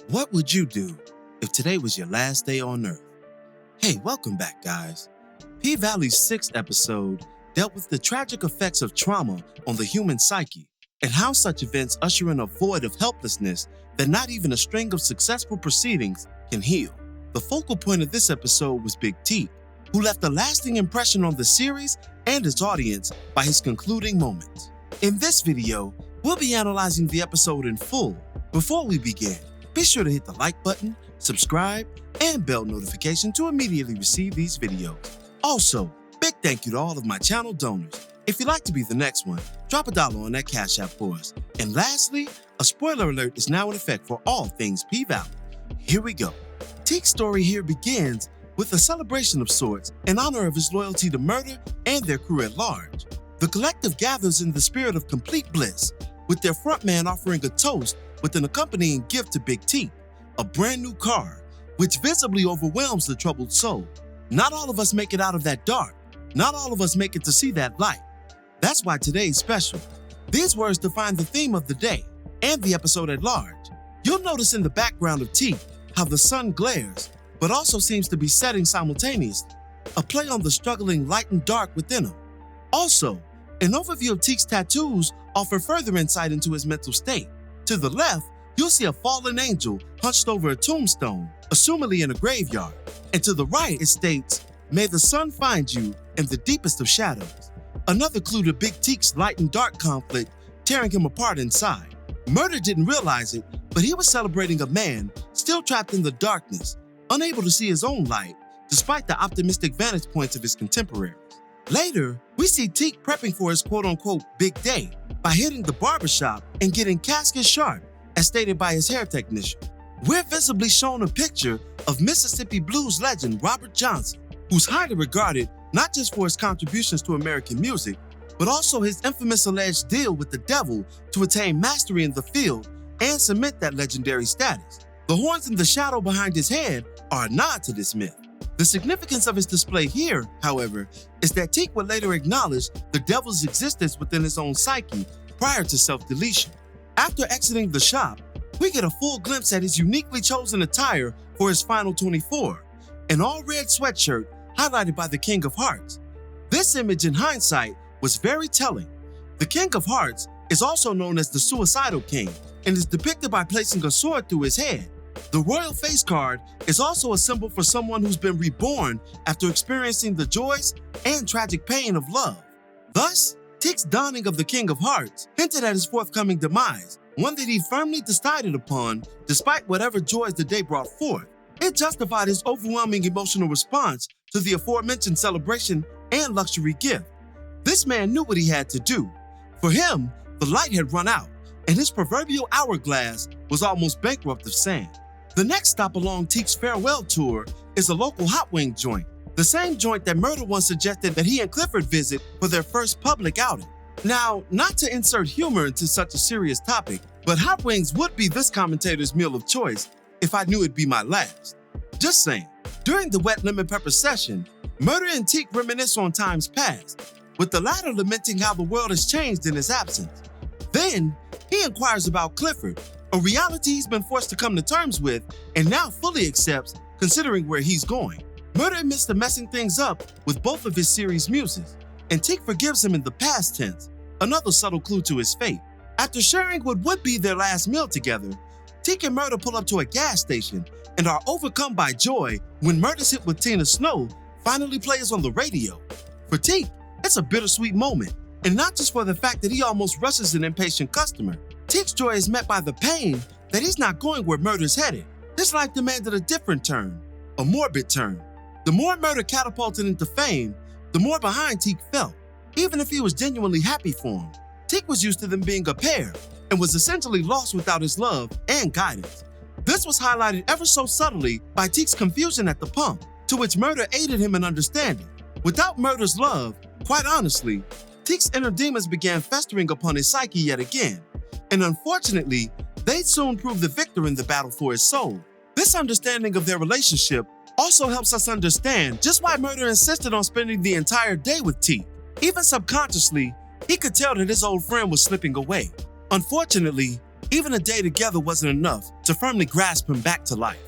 What would you do if today was your last day on Earth? Hey, welcome back, guys. P Valley's sixth episode dealt with the tragic effects of trauma on the human psyche and how such events usher in a void of helplessness that not even a string of successful proceedings can heal. The focal point of this episode was Big Teak, who left a lasting impression on the series and its audience by his concluding moments. In this video, we'll be analyzing the episode in full. Before we begin, be sure to hit the like button, subscribe, and bell notification to immediately receive these videos. Also, big thank you to all of my channel donors. If you'd like to be the next one, drop $1 on that Cash App for us. And lastly, a spoiler alert is now in effect for all things P Valley. Here we go. Teak's story here begins with a celebration of sorts in honor of his loyalty to Murder and their crew at large. The collective gathers in the spirit of complete bliss, with their frontman offering a toast with an accompanying gift to Big Teak, a brand new car, which visibly overwhelms the troubled soul. Not all of us make it out of that dark. Not all of us make it to see that light. That's why today's special. These words define the theme of the day and the episode at large. You'll notice in the background of Teak how the sun glares, but also seems to be setting simultaneously, a play on the struggling light and dark within him. Also, an overview of Teak's tattoos offer further insight into his mental state. To the left, you'll see a fallen angel hunched over a tombstone, assumedly in a graveyard. And to the right, it states, "May the sun find you in the deepest of shadows." Another clue to Big Teak's light and dark conflict tearing him apart inside. Murder didn't realize it, but he was celebrating a man still trapped in the darkness, unable to see his own light, despite the optimistic vantage points of his contemporaries. Later, we see Teak prepping for his quote-unquote big day by hitting the barbershop and getting casket sharp, as stated by his hair technician. We're visibly shown a picture of Mississippi blues legend Robert Johnson, who's highly regarded not just for his contributions to American music, but also his infamous alleged deal with the devil to attain mastery in the field and cement that legendary status. The horns in the shadow behind his head are a nod to this myth. The significance of his display here, however, is that Teak would later acknowledge the devil's existence within his own psyche prior to self-deletion. After exiting the shop, we get a full glimpse at his uniquely chosen attire for his final 24, an all-red sweatshirt highlighted by the King of Hearts. This image in hindsight was very telling. The King of Hearts is also known as the Suicidal King and is depicted by placing a sword through his head. The royal face card is also a symbol for someone who's been reborn after experiencing the joys and tragic pain of love. Thus, Teak's donning of the King of Hearts hinted at his forthcoming demise, one that he firmly decided upon despite whatever joys the day brought forth. It justified his overwhelming emotional response to the aforementioned celebration and luxury gift. This man knew what he had to do. For him, the light had run out, and his proverbial hourglass was almost bankrupt of sand. The next stop along Teak's farewell tour is a local hot wing joint, the same joint that Murder once suggested that he and Clifford visit for their first public outing. Now, not to insert humor into such a serious topic, but hot wings would be this commentator's meal of choice if I knew it'd be my last. Just saying. During the wet lemon pepper session, Murder and Teak reminisce on times past, with the latter lamenting how the world has changed in his absence. Then, he inquires about Clifford, a reality he's been forced to come to terms with and now fully accepts considering where he's going. Murder admits to messing things up with both of his series' muses, and Teak forgives him in the past tense, another subtle clue to his fate. After sharing what would be their last meal together, Teak and Murder pull up to a gas station and are overcome by joy when Murder's hit with Tina Snow finally plays on the radio. For Teak, it's a bittersweet moment, and not just for the fact that he almost rushes an impatient customer. Teak's joy is met by the pain that he's not going where Murder's headed. His life demanded a different turn, a morbid turn. The more Murder catapulted into fame, the more behind Teak felt, even if he was genuinely happy for him. Teak was used to them being a pair and was essentially lost without his love and guidance. This was highlighted ever so subtly by Teak's confusion at the pump, to which Murder aided him in understanding. Without Murder's love, quite honestly, Teak's inner demons began festering upon his psyche yet again, and unfortunately, they'd soon prove the victor in the battle for his soul. This understanding of their relationship also helps us understand just why Murder insisted on spending the entire day with Teak. Even subconsciously, he could tell that his old friend was slipping away. Unfortunately, Even a day together wasn't enough to firmly grasp him back to life.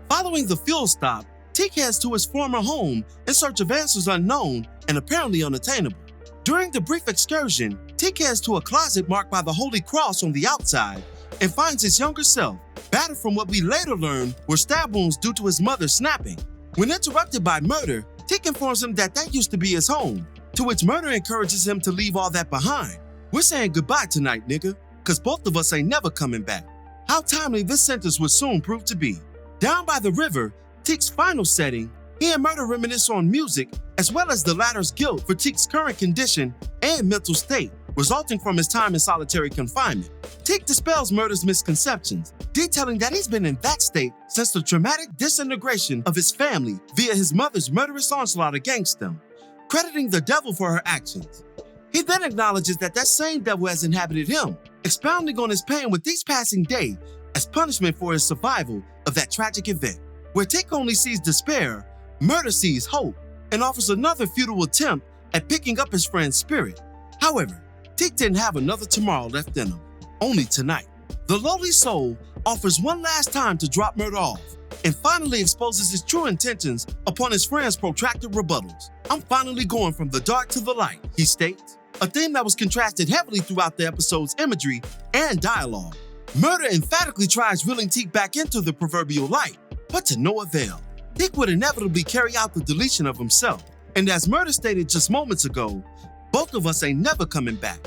Following the fuel stop, Teak heads to his former home in search of answers unknown and apparently unattainable. During the brief excursion, Teak heads to a closet marked by the Holy Cross on the outside and finds his younger self, battered from what we later learn were stab wounds due to his mother snapping. When interrupted by Murder, Teak informs him that used to be his home, to which Murder encourages him to leave all that behind. "We're saying goodbye tonight, nigga, cause both of us ain't never coming back." How timely this sentence would soon prove to be. Down by the river, Teak's final setting, he and Murder reminisce on music as well as the latter's guilt for Teak's current condition and mental state, resulting from his time in solitary confinement. Teak dispels Murder's misconceptions, detailing that he's been in that state since the traumatic disintegration of his family via his mother's murderous onslaught against them, crediting the devil for her actions. He then acknowledges that same devil has inhabited him, expounding on his pain with each passing day as punishment for his survival of that tragic event. Where Teak only sees despair, Murder sees hope and offers another futile attempt at picking up his friend's spirit. However, Teak didn't have another tomorrow left in him, only tonight. The lowly soul offers one last time to drop Murder off and finally exposes his true intentions upon his friend's protracted rebuttals. "I'm finally going from the dark to the light," he states, a theme that was contrasted heavily throughout the episode's imagery and dialogue. Murder emphatically tries reeling Teak back into the proverbial light, but to no avail. Teak would inevitably carry out the deletion of himself, and as Murder stated just moments ago, both of us ain't never coming back.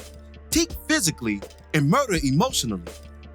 Teak physically and Murder emotionally.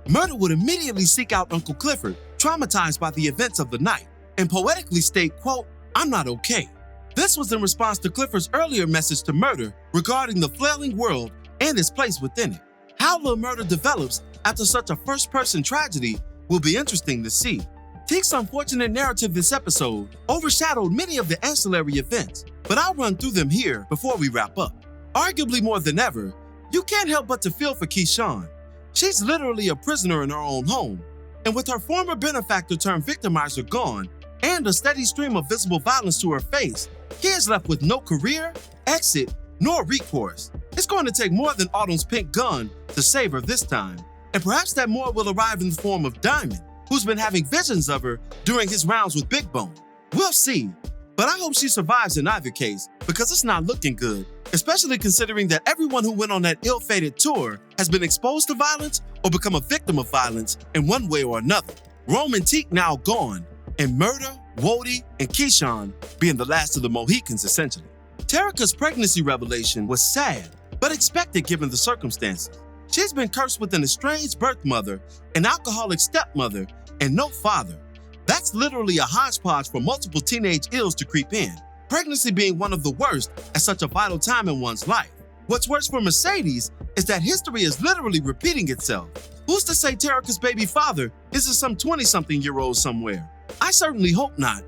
Murder would immediately seek out Uncle Clifford, traumatized by the events of the night, and poetically state, quote, "I'm not okay." This was in response to Clifford's earlier message to Murder regarding the flailing world and its place within it. How Lil Murder develops after such a first-person tragedy will be interesting to see. Teak's unfortunate narrative this episode overshadowed many of the ancillary events, but I'll run through them here before we wrap up. Arguably more than ever, you can't help but to feel for Keyshawn. She's literally a prisoner in her own home, and with her former benefactor turned victimizer gone, and a steady stream of visible violence to her face, he is left with no career, exit, nor recourse. It's going to take more than Autumn's pink gun to save her this time, and perhaps that more will arrive in the form of Diamond, who's been having visions of her during his rounds with Big Bone. We'll see, but I hope she survives in either case, because it's not looking good, especially considering that everyone who went on that ill-fated tour has been exposed to violence or become a victim of violence in one way or another. Rome and Teak now gone, and Murder, Wody, and Keyshawn being the last of the Mohicans essentially. Terrica's pregnancy revelation was sad, but expected given the circumstances. She's been cursed with an estranged birth mother, an alcoholic stepmother, and no father. That's literally a hodgepodge for multiple teenage ills to creep in, pregnancy being one of the worst at such a vital time in one's life. What's worse for Mercedes is that history is literally repeating itself. Who's to say Terrica's baby father isn't some 20-something-year-old somewhere? I certainly hope not,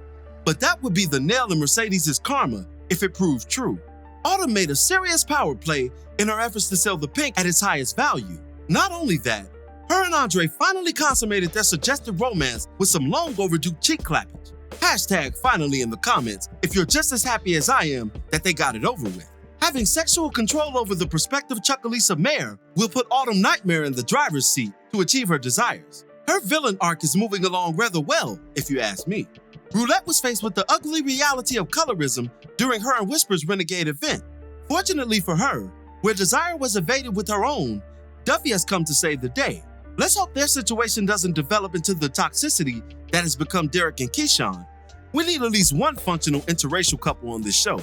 but that would be the nail in Mercedes' karma if it proved true. Autumn made a serious power play in her efforts to sell the pink at its highest value. Not only that, her and Andre finally consummated their suggested romance with some long overdue cheek clappage. #finally in the comments if you're just as happy as I am that they got it over with. Having sexual control over the prospective Chuckalisa mare will put Autumn Nightmare in the driver's seat to achieve her desires. Her villain arc is moving along rather well, if you ask me. Roulette was faced with the ugly reality of colorism during her and Whisper's Renegade event. Fortunately for her, where Desire was evaded with her own, Duffy has come to save the day. Let's hope their situation doesn't develop into the toxicity that has become Derek and Keyshawn. We need at least one functional interracial couple on this show.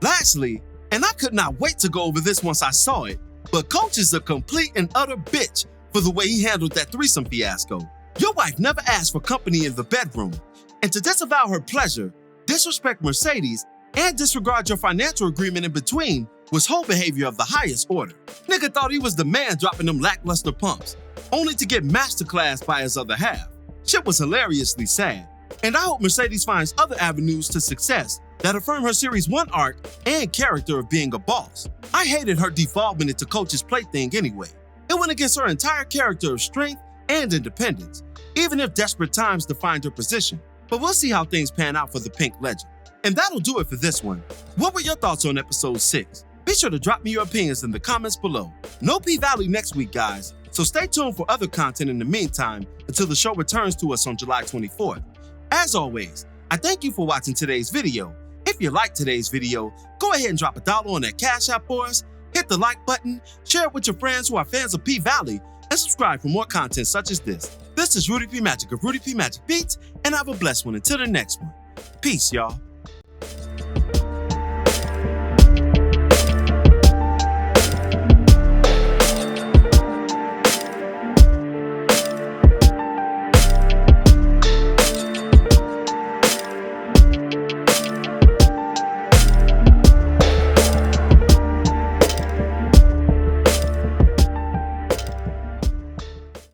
Lastly, and I could not wait to go over this once I saw it, but Coach is a complete and utter bitch for the way he handled that threesome fiasco. Your wife never asked for company in the bedroom, and to disavow her pleasure, disrespect Mercedes, and disregard your financial agreement in between was whole behavior of the highest order. Nigga thought he was the man dropping them lackluster pumps, only to get masterclassed by his other half. Shit was hilariously sad, and I hope Mercedes finds other avenues to success that affirm her Series 1 arc and character of being a boss. I hated her devolvement into Coach's plaything anyway. It went against her entire character of strength and independence, even if desperate times defined her position. But we'll see how things pan out for the Pink Legend. And that'll do it for this one. What were your thoughts on episode 6? Be sure to drop me your opinions in the comments below. No P Valley next week, guys, So stay tuned for other content in the meantime until the show returns to us on July 24th. As always, I thank you for watching today's video. If you liked today's video, go ahead and drop $1 on that Cash App for us, hit the like button, share it with your friends who are fans of P Valley, and subscribe for more content such as this. This is Rudy P Magic of Rudy P Magic Beats, and have a blessed one until the next one. Peace, y'all.